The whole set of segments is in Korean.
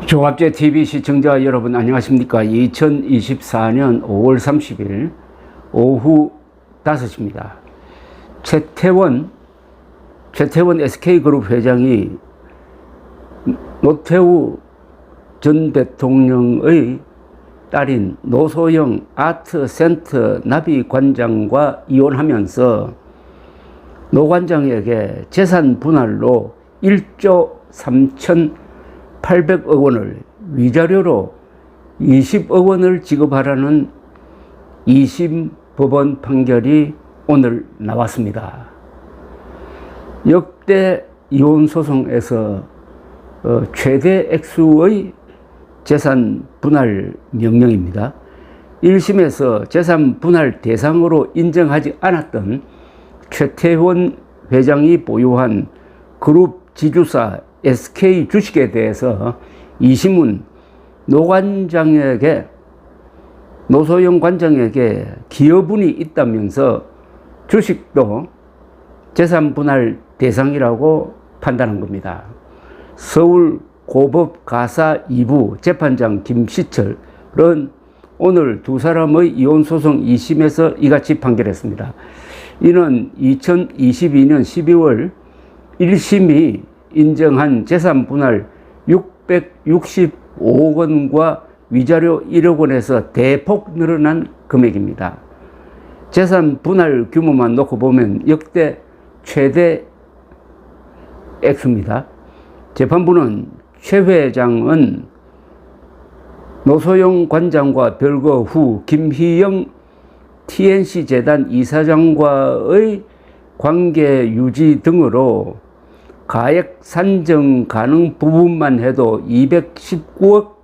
종합제 TV 시청자 여러분 안녕하십니까. 2024년 5월 30일 오후 5시입니다. 최태원 SK그룹 회장이 노태우 전 대통령의 딸인 노소영 아트센터 나비관장과 이혼하면서 노관장에게 재산 분할로 1조 3,800억 원을 위자료로 20억 원을 지급하라는 2심 법원 판결이 오늘 나왔습니다. 역대 이혼 소송에서 최대 액수의 재산 분할 명령입니다. 1심에서 재산 분할 대상으로 인정하지 않았던 최태원 회장이 보유한 그룹 지주사 SK 주식에 대해서 2심은 노소영 관장에게 기여분이 있다면서 주식도 재산 분할 대상이라고 판단한 겁니다. 서울 고법 가사 2부 재판장 김시철은 오늘 두 사람의 이혼소송 2심에서 이같이 판결했습니다. 이는 2022년 12월 1심이 인정한 재산 분할 665억 원과 위자료 1억 원에서 대폭 늘어난 금액입니다. 재산 분할 규모만 놓고 보면 역대 최대 액수입니다. 재판부는 최 회장은 노소영 관장과 별거 후 김희영 TNC재단 이사장과의 관계 유지 등으로 가액 산정 가능 부분만 해도 219억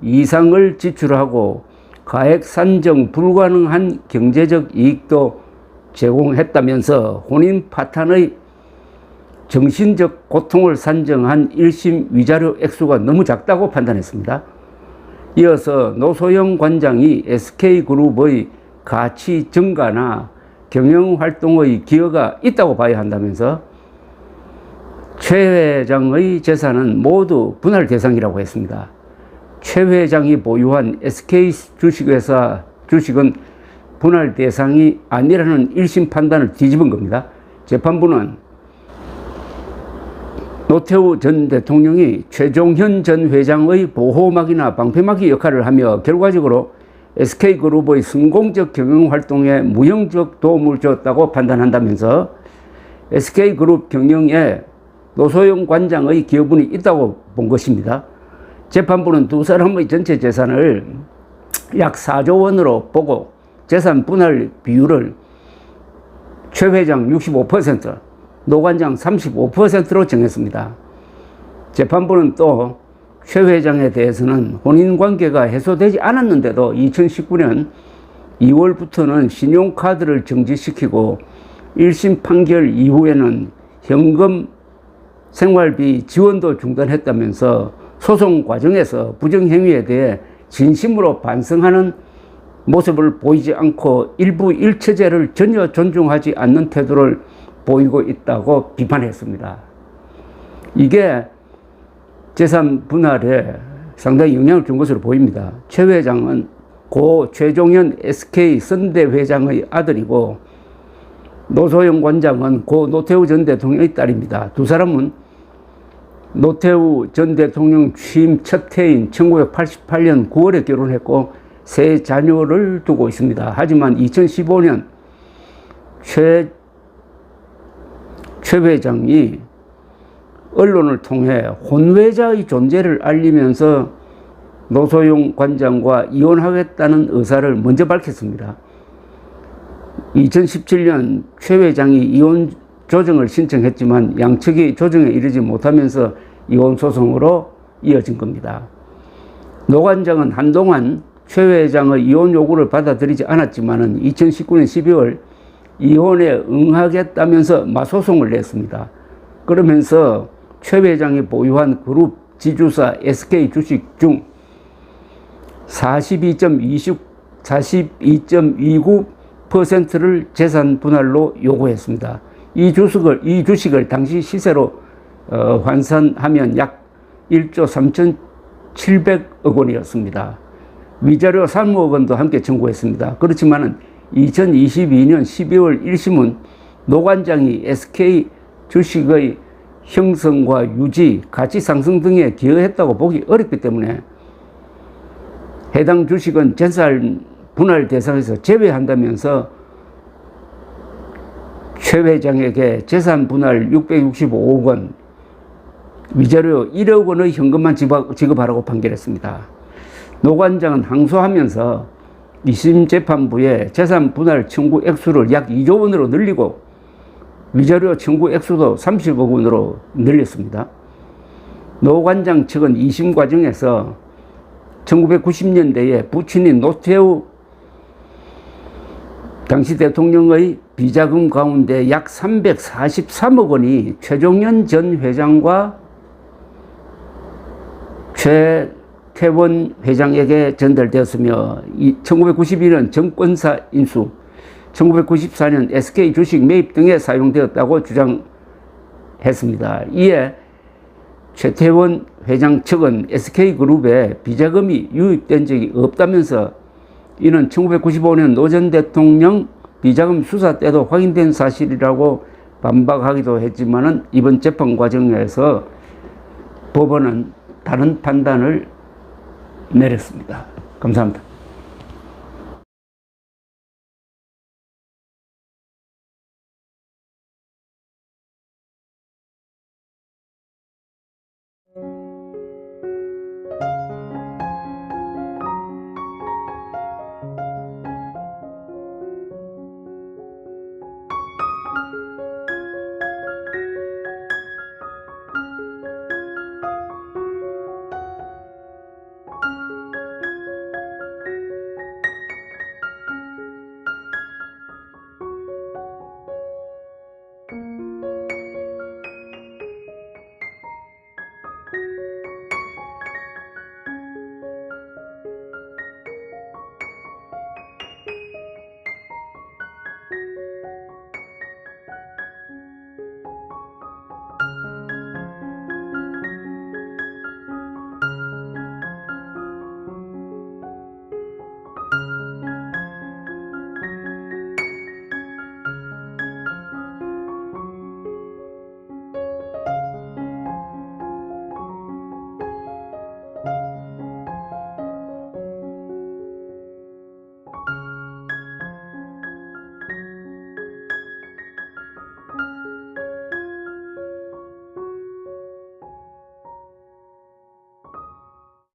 이상을 지출하고 가액 산정 불가능한 경제적 이익도 제공했다면서 혼인 파탄의 정신적 고통을 산정한 1심 위자료 액수가 너무 작다고 판단했습니다. 이어서 노소영 관장이 SK그룹의 가치 증가나 경영활동의 기여가 있다고 봐야 한다면서 최 회장의 재산은 모두 분할 대상이라고 했습니다. 최 회장이 보유한 SK 주식회사 주식은 분할 대상이 아니라는 1심 판단을 뒤집은 겁니다. 재판부는 노태우 전 대통령이 최종현 전 회장의 보호막이나 방패막이 역할을 하며 결과적으로 SK그룹의 성공적 경영활동에 무형적 도움을 주었다고 판단한다면서 SK그룹 경영에 노소영 관장의 기여분이 있다고 본 것입니다. 재판부는 두 사람의 전체 재산을 약 4조 원으로 보고 재산 분할 비율을 최 회장 65%, 노 관장 35%로 정했습니다. 재판부는 또 최 회장에 대해서는 혼인관계가 해소되지 않았는데도 2019년 2월부터는 신용카드를 정지시키고 1심 판결 이후에는 현금 생활비 지원도 중단했다면서 소송 과정에서 부정행위에 대해 진심으로 반성하는 모습을 보이지 않고 일부 일처제를 전혀 존중하지 않는 태도를 보이고 있다고 비판했습니다. 이게 재산 분할에 상당히 영향을 준 것으로 보입니다. 최 회장은 고 최종현 SK 선대 회장의 아들이고 노소영 관장은 고 노태우 전 대통령의 딸입니다. 두 사람은 노태우 전 대통령 취임 첫 해인 1988년 9월에 결혼했고 세 자녀를 두고 있습니다. 하지만 2015년 최 회장이 언론을 통해 혼외자의 존재를 알리면서 노소영 관장과 이혼하겠다는 의사를 먼저 밝혔습니다. 2017년 최 회장이 이혼 조정을 신청했지만 양측이 조정에 이르지 못하면서 이혼 소송으로 이어진 겁니다. 노 관장은 한동안 최 회장의 이혼 요구를 받아들이지 않았지만 2019년 12월 이혼에 응하겠다면서 마소송을 냈습니다. 그러면서 최 회장이 보유한 그룹 지주사 SK 주식 중 42.29%를 재산 분할로 요구했습니다. 이 주식을 당시 시세로 환산하면 약 1조 700억 원이었습니다. 위자료 3억 원도 함께 청구했습니다. 그렇지만 2022년 12월 1심은 노관장이 SK 주식의 형성과 유지, 가치 상승 등에 기여했다고 보기 어렵기 때문에 해당 주식은 재산 분할 대상에서 제외한다면서 최 회장에게 재산 분할 665억 원, 위자료 1억 원의 현금만 지급하라고 판결했습니다. 노 관장은 항소하면서 2심 재판부에 재산 분할 청구 액수를 약 2조 원으로 늘리고 위자료 청구 액수도 30억 원으로 늘렸습니다. 노 관장 측은 2심 과정에서 1990년대에 부친인 노태우 당시 대통령의 비자금 가운데 약 343억 원이 최종현 전 회장과 최태원 회장에게 전달되었으며 1991년 정권사 인수, 1994년 SK 주식 매입 등에 사용되었다고 주장했습니다. 이에 최태원 회장 측은 SK그룹에 비자금이 유입된 적이 없다면서 이는 1995년 노 전 대통령 비자금 수사 때도 확인된 사실이라고 반박하기도 했지만 이번 재판 과정에서 법원은 다른 판단을 내렸습니다. 감사합니다.